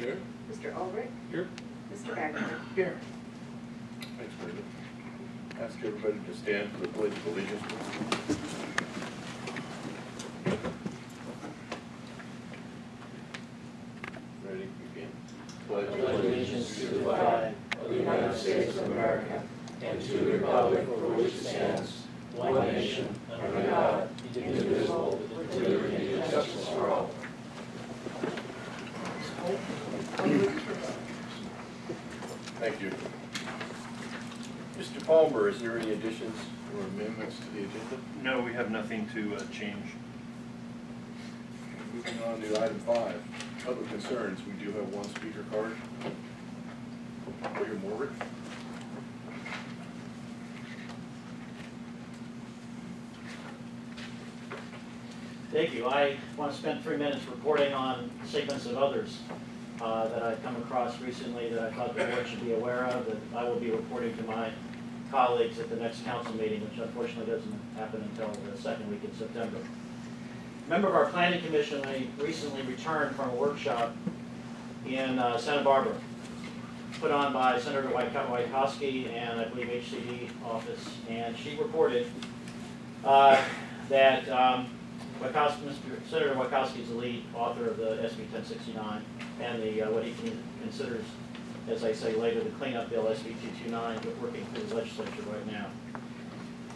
Here. Mr. Ulrich. Here. Mr. Aguilar. Here. Thanks, Brenda. Ask everybody to stand for the Pledge of Allegiance. Ready? Begin. Pledge allegiance to the flag of the United States of America and to the republic for which it stands, one nation, under God, indivisible, with liberty and justice for all. Thank you. Mr. Palmer, is there any additions or amendments to the agenda? No, we have nothing to change. Moving on to item 5, public concerns. We do have one speaker card. William Ulrich. Thank you. I want to spend 3 minutes reporting on statements of others that I've come across recently that I thought the board should be aware of, that I will be reporting to my colleagues at the next council meeting, which unfortunately doesn't happen until the second week in September. Member of our planning commission, I recently returned from a workshop in Santa Barbara, put on by Senator Wachowski and I believe HCD office, and she reported that Senator Wachowski is the lead author of the SB 1069 and the what he considers, as I say later, the cleanup bill SB 229, but working through the legislature right now.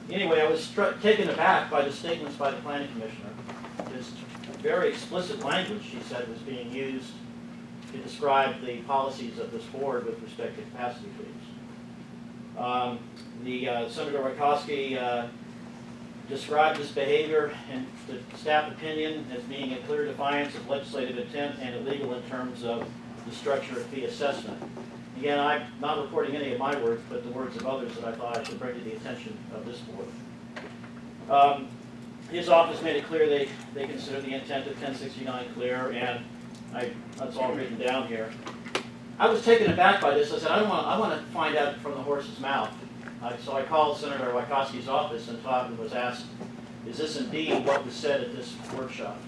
Anyway, I was taken aback by the statements by the planning commissioner. His very explicit language, she said, was being used to describe the policies of this board with respect to capacity fees. Senator Wachowski described this behavior in the staff opinion as being a clear defiance of legislative intent and illegal in terms of the structure of fee assessment. Again, I'm not reporting any of my words, but the words of others that I thought I should bring to the attention of this board. His office made it clear they consider the intent of 1069 clear, and that's all written down here. I was taken aback by this. I said, I want to find out from the horse's mouth. So I called Senator Wachowski's office and was asked, is this indeed what was said at this workshop?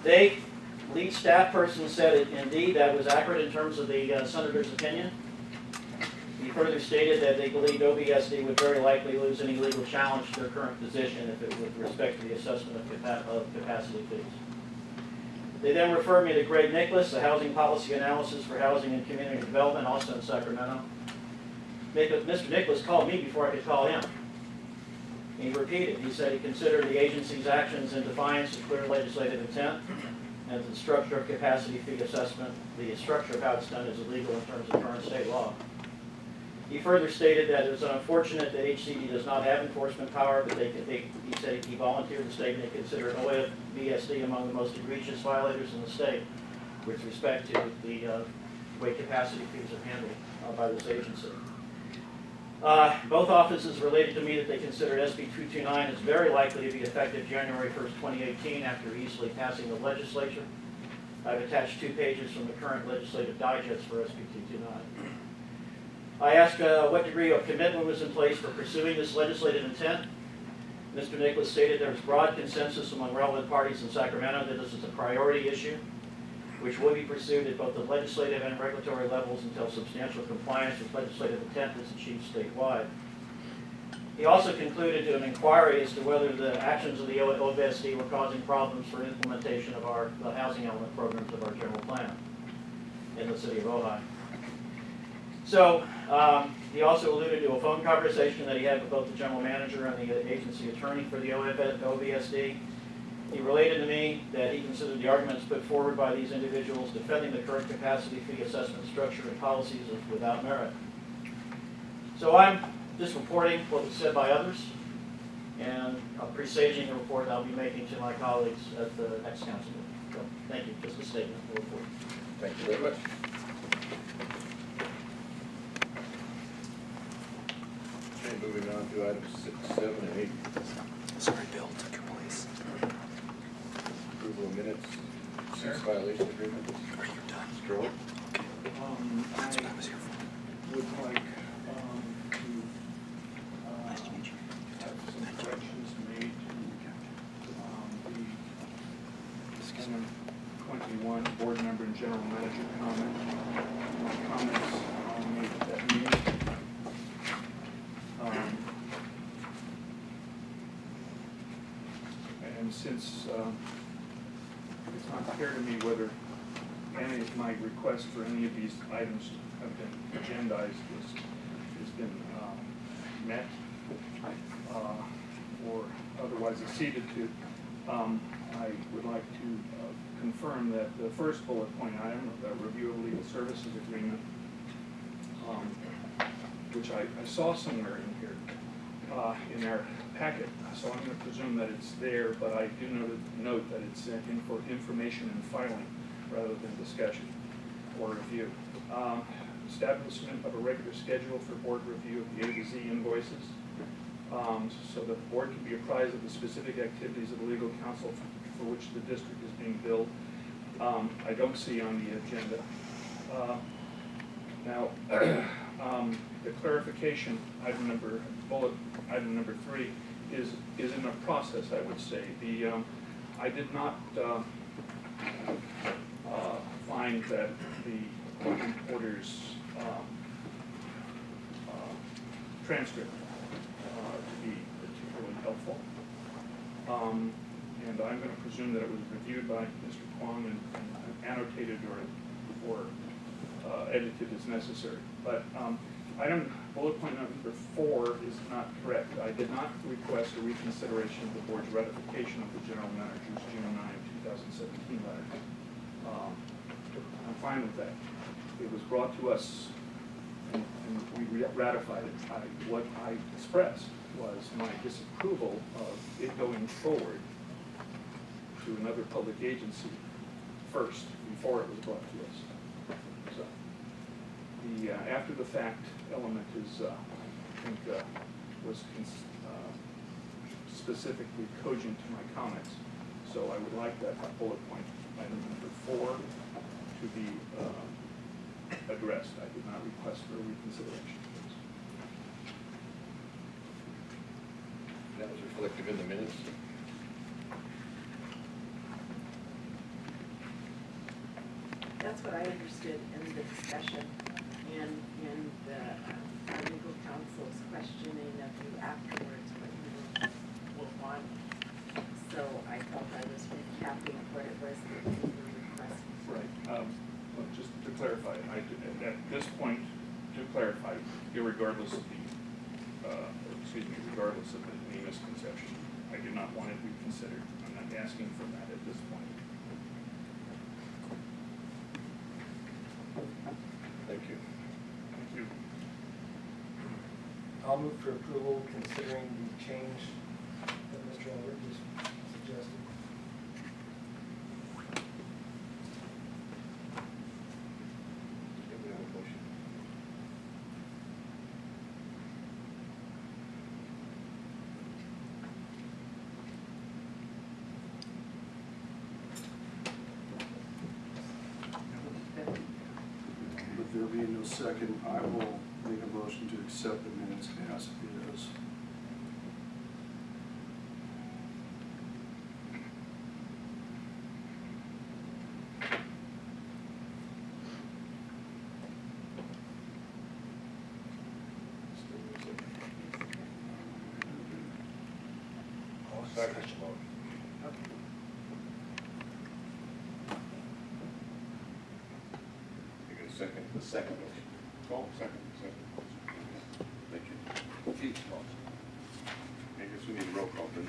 Lead staff person said indeed that was accurate in terms of the senator's opinion. He further stated that they believed OVSD would very likely lose any legal challenge to their current position if it with respect to the assessment of capacity fees. They then referred me to Greg Nicholas, the Housing Policy Analysis for Housing and Community Development, also in Sacramento. Mr. Nicholas called me before I could call him. He repeated, he said he considered the agency's actions in defiance of clear legislative intent, and the structure of capacity fee assessment, the structure of how it's done is illegal in terms of current state law. He further stated that it was unfortunate that HCD does not have enforcement power, but he said he volunteered the statement to consider OVSD among the most egregious violators in the state with respect to the way capacity fees are handled by this agency. Both offices related to me that they considered SB 229 is very likely to be effective January 1st, 2018 after easily passing the legislature. I've attached 2 pages from the current legislative digest for SB 229. I asked what degree of commitment was in place for pursuing this legislative intent. Mr. Nicholas stated there was broad consensus among relevant parties in Sacramento that this is a priority issue, which will be pursued at both the legislative and regulatory levels until substantial compliance with legislative intent is achieved statewide. He also concluded to an inquiry as to whether the actions of the OVSD were causing problems for implementation of the housing element programs of our general plan in the city of Ojai. So he also alluded to a phone conversation that he had with both the general manager and the agency attorney for the OVSD. He related to me that he considered the arguments put forward by these individuals defending the current capacity fee assessment structure and policies as without merit. So I'm just reporting what was said by others, and presaging the report I'll be making to my colleagues at the next council meeting. So thank you. Just a statement of the report. Thank you very much. Okay, moving on to items 6, 7, and 8. Sorry, Bill, took your place. Approval of minutes, 6 violation agreement. Are you done? Mr. Earl? That's what I was here for. Would like to Nice to meet you. have some corrections made to the 21 board member and general since it's not clear to me whether any of my requests for any of these items have been agendized, has been met or otherwise acceded to. I would like to confirm that the first bullet point item, the review of legal services agreement, which I saw somewhere in here in our packet, so I'm going to presume that it's there, but I do note that it's in for information and filing rather than discussion or review. Establishment of a regular schedule for board review of the A to Z invoices, so that the board can be apprised of the specific activities of the legal counsel for which the district is being billed. I don't see on the agenda. Now, the clarification, item number 3, is in a process, I would say. I did not find that the court reporter's transcript to be particularly helpful. And I'm going to presume that it was reviewed by Mr. Kwong and annotated or edited as necessary. But bullet point number 4 is not correct. I did not request a reconsideration of the board's ratification of the general manager's June 9, 2017 letter. I'm fine with that. It was brought to us and we ratified it. What I expressed was my disapproval of it going forward to another public agency first, before it was brought to us. So the after the fact element is, I think, was specifically cogent to my comments. So I would like that bullet point, item number 4, to be addressed. I did not request for a reconsideration. That was reflective in the minutes. That's what I understood in the discussion and in the legal counsel's questioning of you afterwards when you were on. So I felt I was recapping what it was that you were requesting. Right. Well, just to clarify, at this point, to clarify, regardless of the any misconception, I do not want it reconsidered. I'm not asking for that at this point. Thank you. Thank you. I'll move for approval considering the change that Mr. Ulrich just suggested. Do we have a motion? With there being no second, I will make a motion to accept the minutes as is. Second. You get a second? The second motion. Oh, second. Thank you. I guess we need a roll call, don't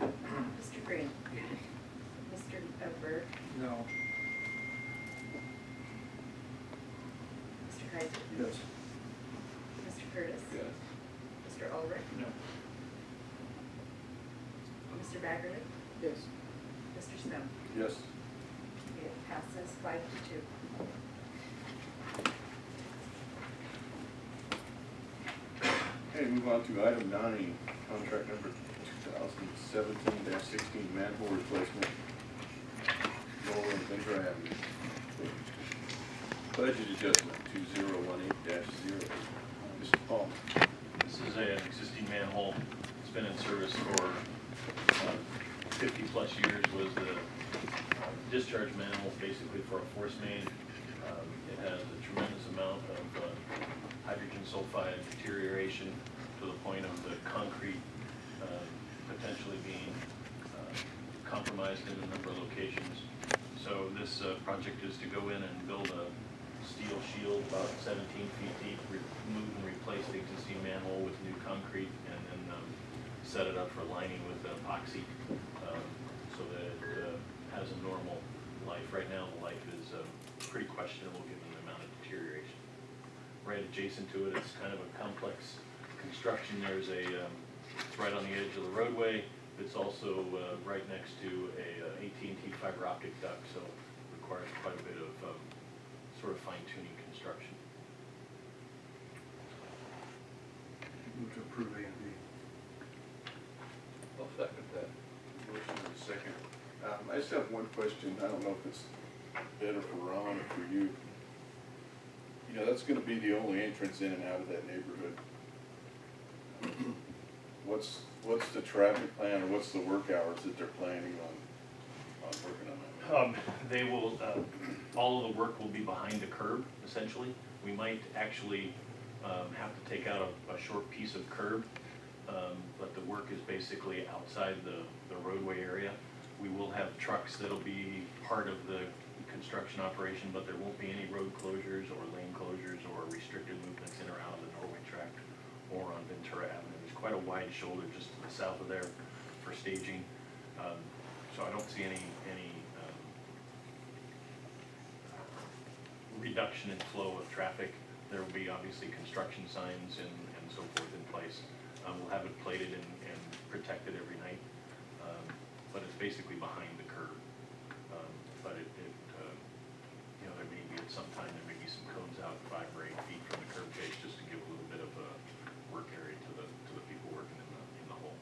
we? Mr. Green? Mr. Berg? No. Mr. Kaiser? Yes. Mr. Curtis? Yes. Mr. Ulrich? No. Mr. Baggerly? Yes. Mr. Snow? Yes. It passes 5-2. Okay, move on to item 9, contract number 2017-16 manhole replacement. Nolan and Vendor Avenue. Budget adjustment 2018-0. Mr. Paul. This is an existing manhole. It's been in service for 50-plus years. Was the discharge manhole basically for a force main. It has a tremendous amount of hydrogen sulfide deterioration to the point of the concrete potentially being compromised in a number of locations. So this project is to go in and build a steel shield about 17 feet deep, remove and replace the existing manhole with new concrete, and then set it up for lining with epoxy so that it has a normal life. Right now, the life is pretty questionable given the amount of deterioration. Right adjacent to it, it's kind of a complex construction. There's it's right on the edge of the roadway. It's also right next to a AT&T fiber optic duct, so it requires quite a bit of sort of fine-tuning construction. Move to approve A and B. I'll second that. Motion and a second. I just have one question. I don't know if it's better for Ron or for you. You know, that's gonna be the only entrance in and out of that neighborhood. What's the traffic plan, or what's the work hours that they're planning on working on that? They will, all of the work will be behind the curb, essentially. We might actually have to take out a short piece of curb, but the work is basically outside the roadway area. We will have trucks that'll be part of the construction operation, but there won't be any road closures or lane closures or restricted movements in or out of the Norway tract or on Ventura Avenue. There's quite a wide shoulder just to the south of there for staging. So I don't see any reduction in flow of traffic. There will be obviously construction signs and so forth in place. We'll have it plated and protected every night, but it's basically behind the curb. But you know, there may be at some time there may be some cones out 5 or 8 feet from the curb face just to give a little bit of a work area to the people working in the hole.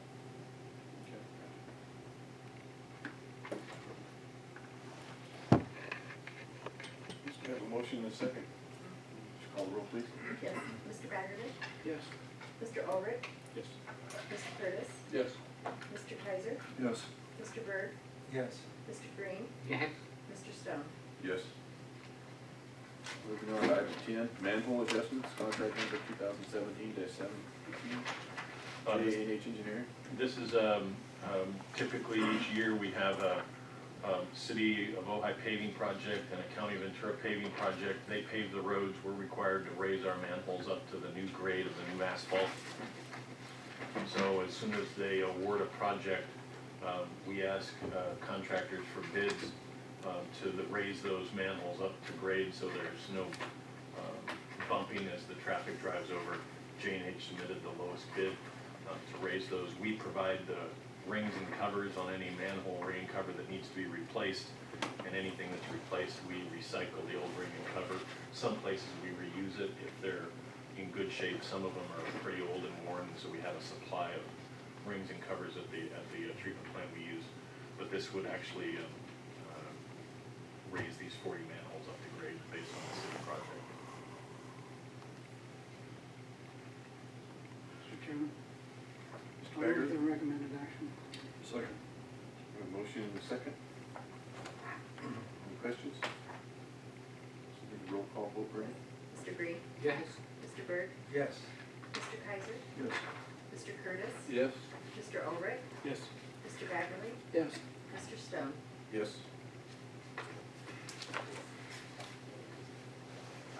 We have a motion and a second. Just call the roll, please. Yes. Mr. Baggerly? Yes. Mr. Ulrich? Yes. Mr. Curtis? Yes. Mr. Kaiser? Yes. Mr. Byrd? Yes. Mr. Green? Yes. Mr. Stone? Yes. Moving on to item 10, manhole adjustments, contract number 2017-7. J&H Engineering. This is typically each year we have a City of Ojai paving project and a County of Ventura paving project. They pave the roads. We're required to raise our manholes up to the new grade of the new asphalt. So as soon as they award a project, we ask contractors for bids to raise those manholes up to grade so there's no bumping as the traffic drives over. J&H submitted the lowest bid to raise those. We provide the rings and covers on any manhole ring cover that needs to be replaced, and anything that's replaced, we recycle the old ring and cover. Some places we reuse it if they're in good shape. Some of them are pretty old and worn, so we have a supply of rings and covers at the treatment plant we use. But this would actually raise these 40 manholes up to grade based on the city project. Mr. Chairman, Mr. I move Baggerly. the recommended action. Second. We have a motion and a second. Any questions? Roll call vote, Brady. Mr. Green? Yes. Mr. Byrd? Yes. Mr. Kaiser? Yes. Mr. Curtis? Yes. Mr. Ulrich? Yes. Mr. Baggerly? Yes. Mr. Stone? Yes.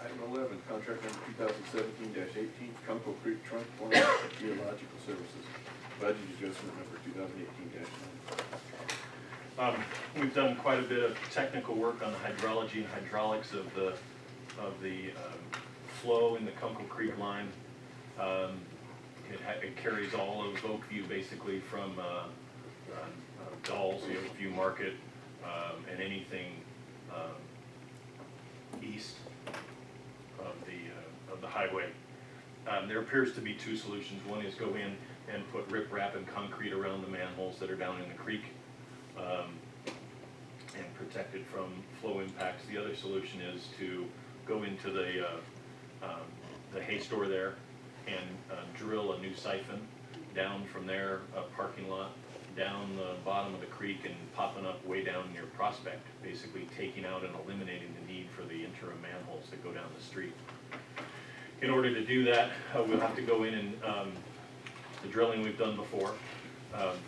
Item 11, contract number 2017-18, Kunkel Creek Trunk Line Geological Services. Budget adjustment number 2018-9. We've done quite a bit of technical work on the hydrology and hydraulics of the flow in the Kunkel Creek line. It carries all of Oakview basically from Dolls, the Oakview Market, and anything east of the highway. There appears to be two solutions. One is go in and put riprap and concrete around the manholes that are down in the creek and protect it from flow impacts. The other solution is to go into the hay store there and drill a new siphon down from there, a parking lot, down the bottom of the creek and popping up way down near Prospect, basically taking out and eliminating the need for the interim manholes that go down the street. In order to do that, we'll have to go in and the drilling we've done before.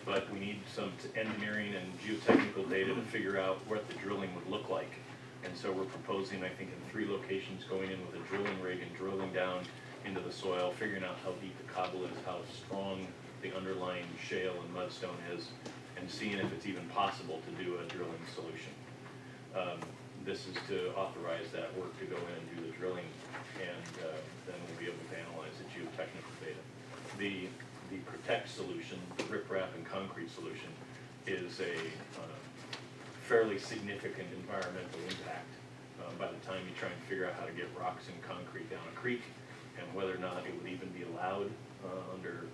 but we need some engineering and geotechnical data to figure out what the drilling would look like. And so we're proposing, I think, in 3 locations, going in with a drilling rig and drilling down into the soil, figuring out how deep the cobble is, how strong the underlying shale and mudstone is, and seeing if it's even possible to do a drilling solution. This is to authorize that work to go in and do the drilling, and then we'll be able to analyze the geotechnical data. The Protect solution, the riprap and concrete solution, is a fairly significant environmental impact by the time you try and figure out how to get rocks and concrete down a creek, and whether or not it would even be allowed under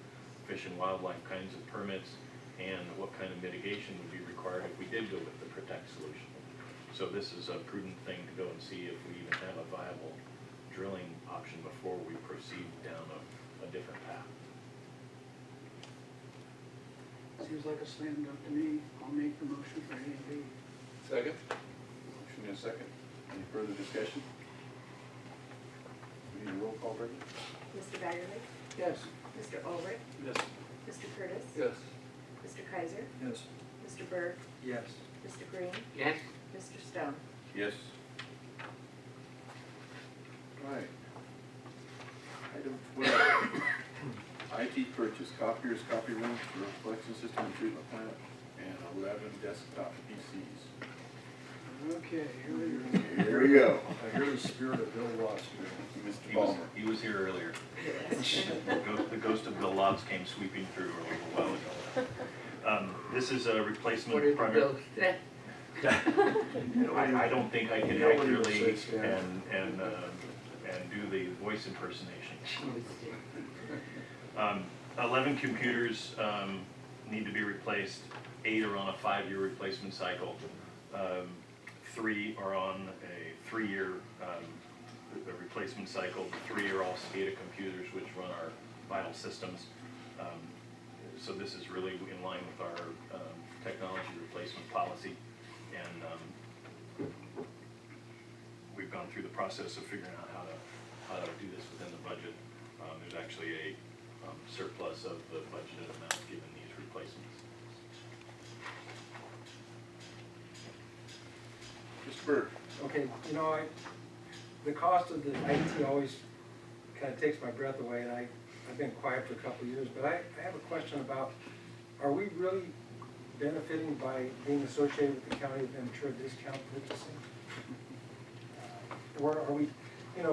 fish and wildlife kinds of permits, and what kind of mitigation would be required if we did go with the Protect solution. So this is a prudent thing to go and see if we even have a viable drilling option before we proceed down a different path. Seems like a slam dunk to me. I'll make the motion for A and B. Second. Motion and a second. Any further discussion? We need a roll call, Brendan? Mr. Baggerly? Yes. Mr. Ulrich? Yes. Mr. Curtis? Yes. Mr. Kaiser? Yes. Mr. Berg? Yes. Mr. Green? Yes. Mr. Stone? Yes. Right. Item 12. IT purchase, copiers, copy rooms for collection system and treatment plant, and 11 desktop PCs. Okay, here Here we go. I hear the spirit of Bill Ross here. Mr. Palmer. He was here earlier. The ghost of Bill Lobbs came sweeping through a little while ago. This is a replacement primary. I don't think I can accurately and do the voice impersonation. 11 computers need to be replaced. 8 are on a 5-year replacement cycle. 3 are on a 3-year replacement cycle. 3 are all SCADA computers, which run our vital systems. So this is really in line with our technology replacement policy. And we've gone through the process of figuring out how to do this within the budget. There's actually a surplus of the budgeted amount given these replacements. Mr. Berg. Okay, the cost of the IT always kind of takes my breath away, and I've been quiet for a couple of years, but I have a question about, are we really benefiting by being associated with the County of Ventura discount purchasing? Or are we,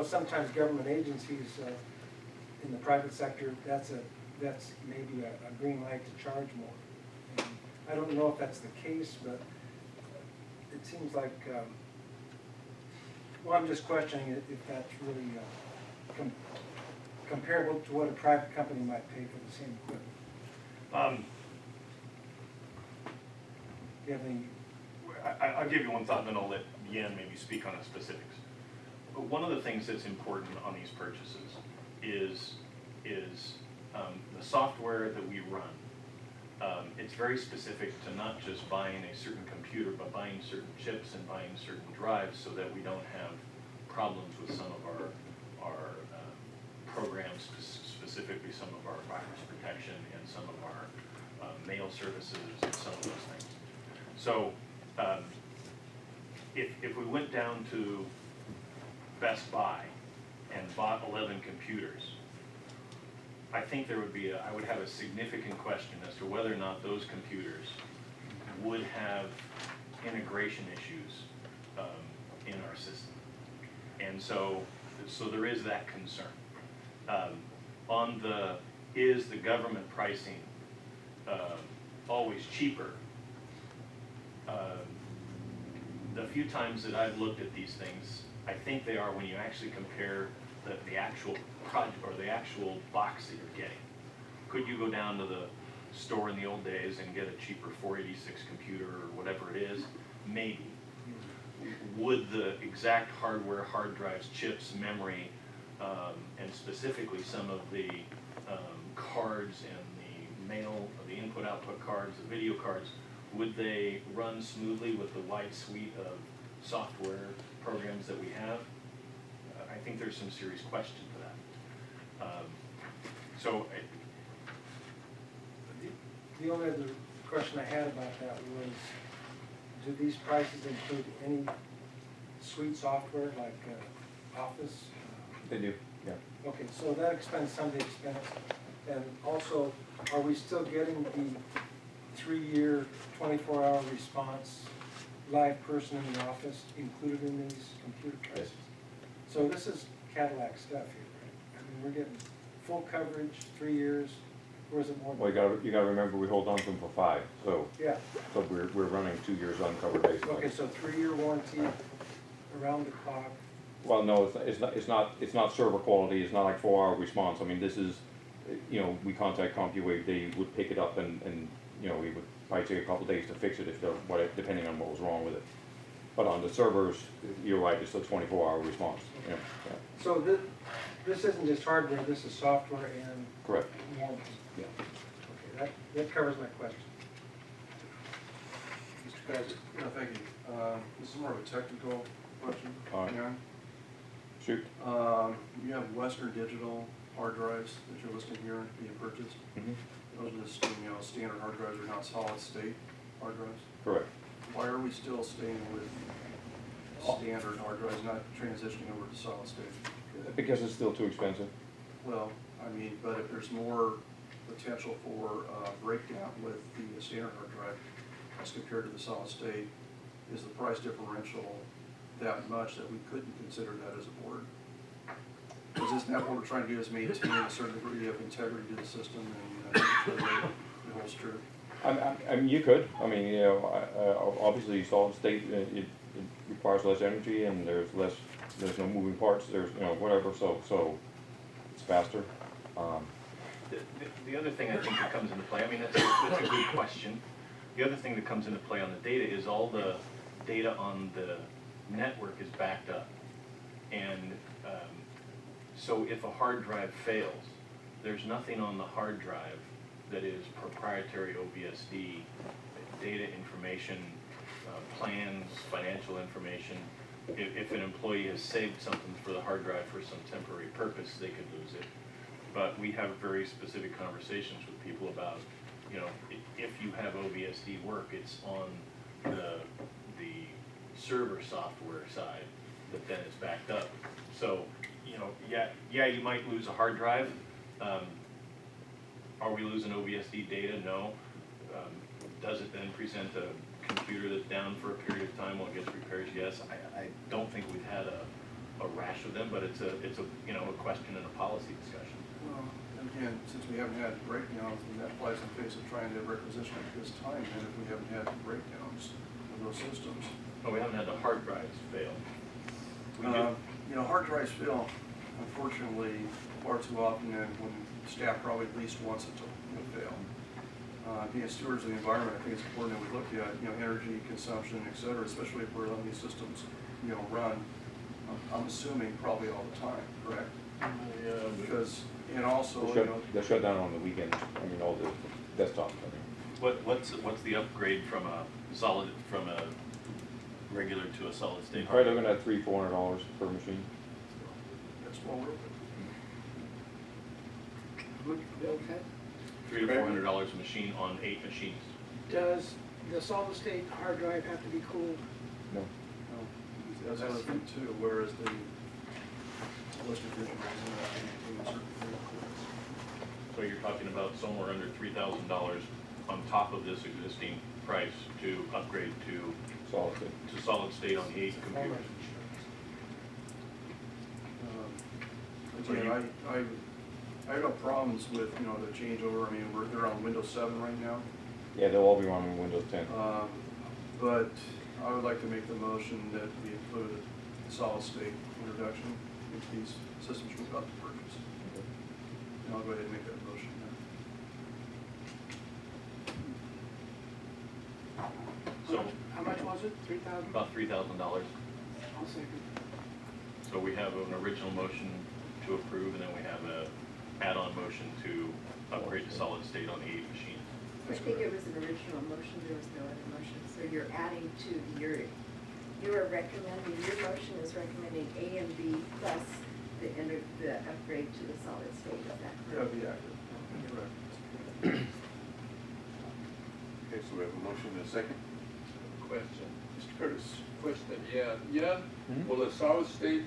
sometimes government agencies in the private sector, that's maybe a green light to charge more. And I don't know if that's the case, but it seems like, well, I'm just questioning if that's really comparable to what a private company might pay for the same equipment. Do you have any? I'll give you one thought, and then I'll let Yan maybe speak on the specifics. But one of the things that's important on these purchases is the software that we run. It's very specific to not just buying a certain computer, but buying certain chips and buying certain drives so that we don't have problems with some of our programs, specifically some of our virus protection and some of our mail services and some of those things. So if we went down to Best Buy and bought 11 computers, I think there would be I would have a significant question as to whether or not those computers would have integration issues in our system. And so there is that concern. Is the government pricing always cheaper? The few times that I've looked at these things, I think they are when you actually compare the actual project or the actual box that you're getting. Could you go down to the store in the old days and get a cheaper 486 computer or whatever it is? Maybe. Would the exact hardware, hard drives, chips, memory, and specifically some of the cards and the mail, the input-output cards, the video cards, would they run smoothly with the wide suite of software programs that we have? I think there's some serious question to that. The the only other question I had about that was, do these prices include any suite software like Office? They do, yeah. Okay, so that expense, some of the expense. And also, are we still getting the 3-year, 24-hour response, live person in the office included in these computer prices? So this is Cadillac stuff here, right? I mean, we're getting full coverage, 3 years, or is it more? Well, you gotta remember, we hold on to them for 5, so, Yeah, so we're running 2 years uncovered basically. okay, so 3-year warranty, around the clock. Well, no, it's not server quality, it's not like 4-hour response. I mean, this is, you know, we contact CompuWave, they would pick it up and, you know, we would probably take a couple days to fix it if depending on what was wrong with it. But on the servers, you're right, it's a 24-hour response, yeah, yeah. So this isn't just hardware, this is software and Correct, warranty. yeah. Okay, that covers my question. Mr. Kaiser? No, thank you. This is more of a technical question. All right. Aaron. Shoot. You have Western Digital hard drives that you're listing here being purchased. Mhm. Those are just, you know, standard hard drives, are not solid state hard drives. Correct. Why are we still staying with standard hard drives, not transitioning over to solid state? Because it's still too expensive. Well, I mean, but if there's more potential for breakdown with the standard hard drive as compared to the solid state, is the price differential that much that we couldn't consider that as a board? Because isn't that what we're trying to do, is maintain a certain degree of integrity to the system and make sure that it holds true? I mean, you could, I mean, you know, obviously solid state, it requires less energy and there's no moving parts, there's, you know, whatever, so it's faster. The other thing I think that comes into play, I mean, that's a good question. The other thing that comes into play on the data is all the data on the network is backed up. And so if a hard drive fails, there's nothing on the hard drive that is proprietary OVSD data information, plans, financial information. If an employee has saved something for the hard drive for some temporary purpose, they could lose it. But we have very specific conversations with people about, you know, if you have OVSD work, it's on the server software side, but then it's backed up. So, you know, yeah, you might lose a hard drive. Are we losing OVSD data? No. Does it then present a computer that's down for a period of time while it gets repairs? Yes. I don't think we've had a rash of them, but it's a you know, a question and a policy discussion. Well, again, since we haven't had breakdowns, then that flies in the face of trying to requisition at this time, and if we haven't had breakdowns of those systems. No, we haven't had the hard drives fail. We do. You know, hard drives fail, unfortunately, far too often, and when staff probably at least wants it to fail. Being stewards of the environment, I think it's important that we look at, you know, energy consumption, et cetera, especially if we're letting these systems, you know, run, I'm assuming probably all the time, correct? Yeah, Because, and also, you know. They'll shut down on the weekends, I mean, all the desktops, I mean. What's the upgrade from a regular to a solid state? Probably looking at $300-400 per machine. That's well worth it. How much bill that? $300 to $400 a machine on 8 machines. Does the solid state hard drive have to be cooled? No. That's another thing too, whereas the ballistic vision doesn't have to maintain a certain degree of clearance. So you're talking about somewhere under $3,000 on top of this existing price to upgrade to solid state on the 8 computers. Again, I have no problems with, you know, the changeover. I mean, they're on Windows 7 right now. Yeah, they'll all be running Windows 10. But I would like to make the motion that we include a solid state introduction into these systems we're about to purchase. And I'll go ahead and make that motion now. So How much was it? 3,000? about $3,000. I'll second. So we have an original motion to approve, and then we have a add-on motion to upgrade to solid state on the 8 machines. I think it was an original motion, there was no other motion, so you're adding to, you are recommending, your motion is recommending A and B plus the upgrade to the solid state, is that That would correct? be accurate. Correct. so we have a motion and a second. Question, Mr. Curtis? yeah, Mhm. will the solid state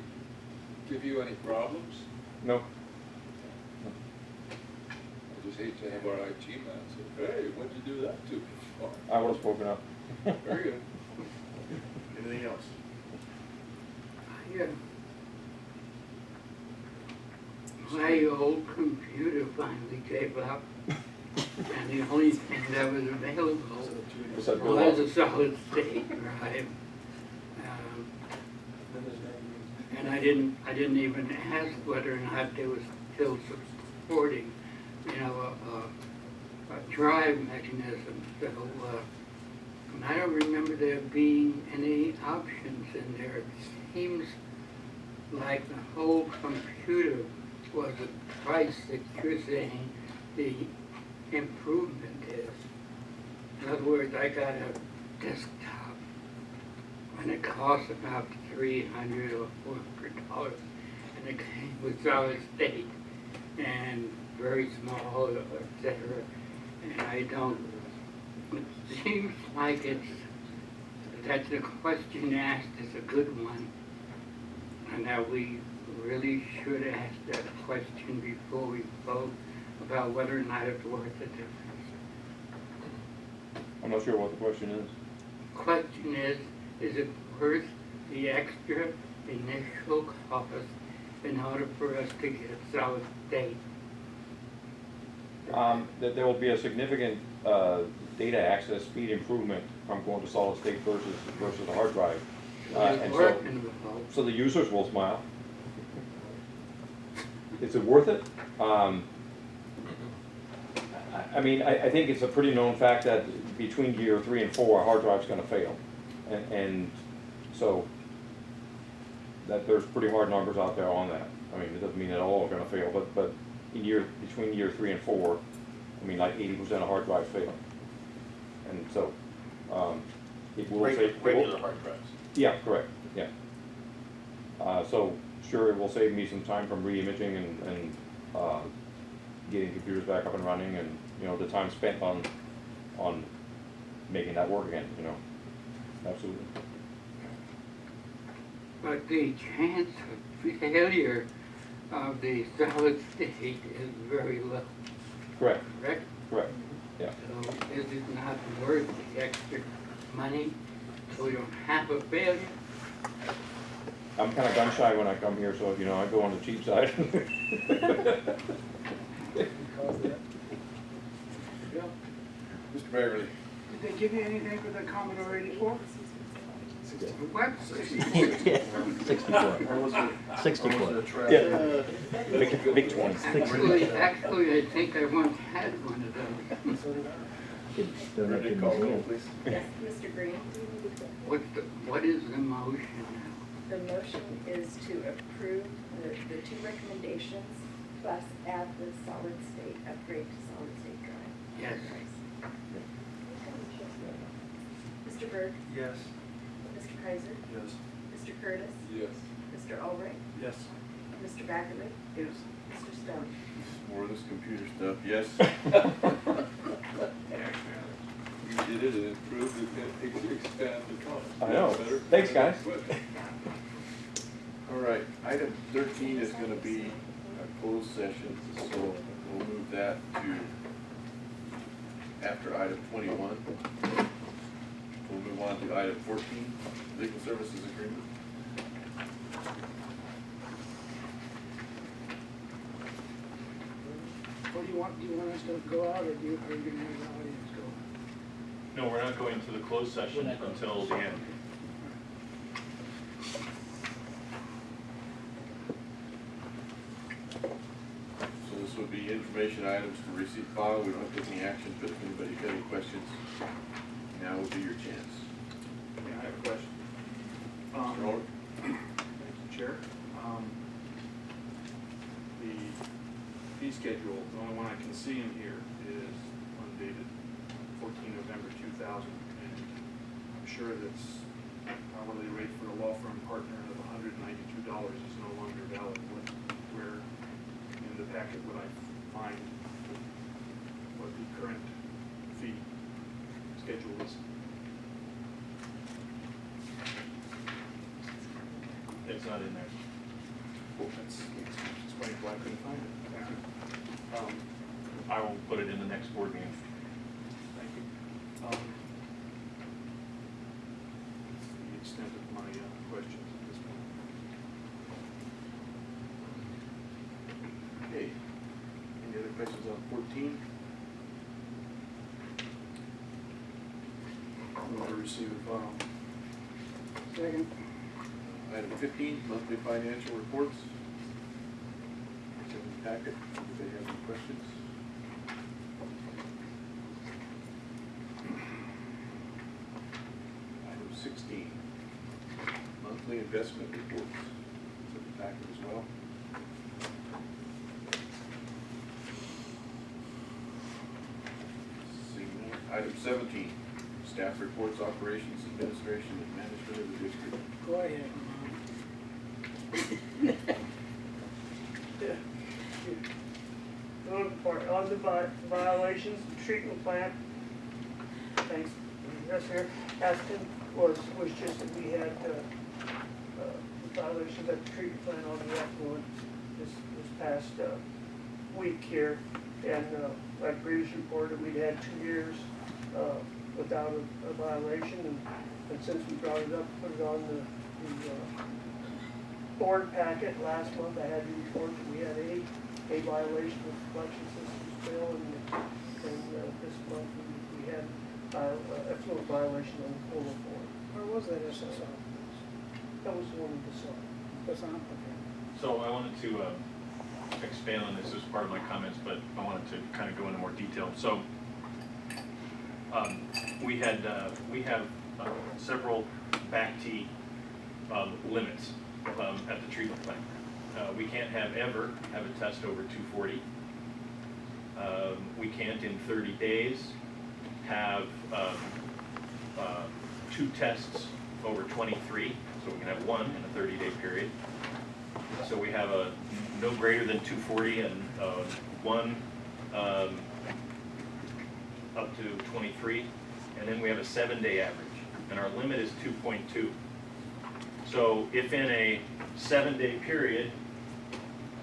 give you any problems? No, I just hate to have our IT man say, hey, what'd you do that to before? I would have spoken up. Very good. Anything else? Yeah. My old computer finally gave up, and the only thing that was available Was that was a solid state drive. And I didn't even ask whether or not they was still supporting, a drive mechanism. So, and I don't remember there being any options in there. It seems like the whole computer was the price that you're saying the improvement is. In other words, I got a desktop and it costs about $300 or $400, and it came with solid state and very small, etc. And I don't. It seems like that the question asked is a good one, and that we really should ask that question before we vote about whether or not it's worth the difference. I'm not sure what the question is. Question is it worth the extra initial cost in order for us to get solid state? That there will be a significant data access speed improvement from going to solid state versus a hard drive. And so the users will smile. Is it worth it? I mean, I think it's a pretty known fact that between year 3 and 4, a hard drive's going to fail. And so that there's pretty hard numbers out there on that. I mean, it doesn't mean that all are going to fail, but between year 3 and 4, I mean, like 80% of hard drives fail. And so it will save Regular hard drives. Yeah, correct. Yeah. So sure, it will save me some time from re-imaging and getting computers back up and running, and the time spent on making that work again. Absolutely. But the chance of failure of the solid state is very low. Correct. Correct? Correct. Yeah. So is it not worth the extra money so we don't have a failure? I'm kind of gun shy when I come here, so I go on the cheap side. Mr. Beverly? Did they give you anything for the Commodore 84? What? 64. Or was it? 64. Was it a trash? Yeah. Big 20. Actually, I think I once had one of those. Ready to call roll, please? Yes, Mr. Green? What is the motion now? The motion is to approve the two recommendations plus add the solid state, upgrade to solid state drive. Yes. Mr. Berg? Yes. Mr. Kaiser? Yes. Mr. Curtis? Yes. Mr. Ulrich? Yes. Mr. Baggerly? Yes. Mr. Stone? More of this computer stuff, yes? You did it, it improved, it expanded the cost. I know. Better- Thanks, guys. All right, item 13 is going to be a closed session, so we'll move that to after item 21. We'll move on to item 14, legal services agreement. What do you want? Do you want us to go out, or are you going to have the audience go? No, we're not going to the closed session until the end. So this would be information items to receive file. We don't have to take any action, but if anybody's got any questions, now would be your chance. Yeah, I have a question. Mr. Ulrich? Chair, the fee schedule, the only one I can see in here is one dated 14 November 2000, and I'm sure that's hourly rate for a law firm partner of $192 is no longer valid. Where in the packet would I find what the current fee schedule is. It's not in there. Well, that's explains why I couldn't find it. Thank you. I will put it in the next board meeting. Thank you. That's the extent of my questions at this point. Okay. Any other questions on 14? Move to receive and file. Second. Item 15, monthly financial reports. It's in the packet. Do they have any questions? Item 16, monthly investment reports. It's in the packet as well. Seeing none. Item 17, staff reports, operations, administration, and management of the district. Go ahead. On the violations, the treatment plant, thanks, yes, here, asking was just that we had, violations at the treatment plant on the effluent this past, week here. And, like previous reported, we'd had 2 years, without a violation, and since we brought it up, put it on the board packet last month, I had to report that we had a violation of the collection systems bill, and this month we had effluent violation on the Polo Board. Where was that SSR? That was the one we saw. That's on, okay. So I wanted to expand on this as part of my comments, but I wanted to kind of go into more detail. So we have several back T limits at the treatment plant. We can't ever have a test over 240. We can't in 30 days have 2 tests over 23, so we can have 1 in a 30-day period. So we have a no greater than 240 and 1 up to 23, and then we have a 7-day average, and our limit is 2.2. So if in a 7-day period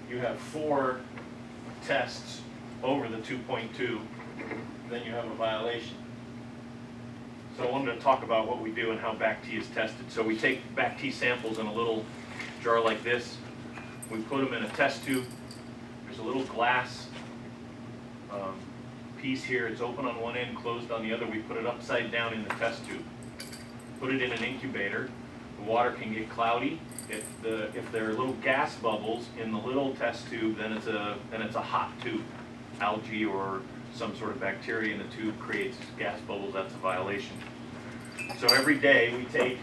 you have 4 tests over the 2.2, then you have a violation. So I wanted to talk about what we do and how back T is tested. So we take back T samples in a little jar like this. We put them in a test tube. There's a little glass piece here. It's open on one end, closed on the other. We put it upside down in the test tube. Put it in an incubator. The water can get cloudy. If there are little gas bubbles in the little test tube, then it's a hot tube. Algae or some sort of bacteria in the tube creates gas bubbles. That's a violation. So every day we take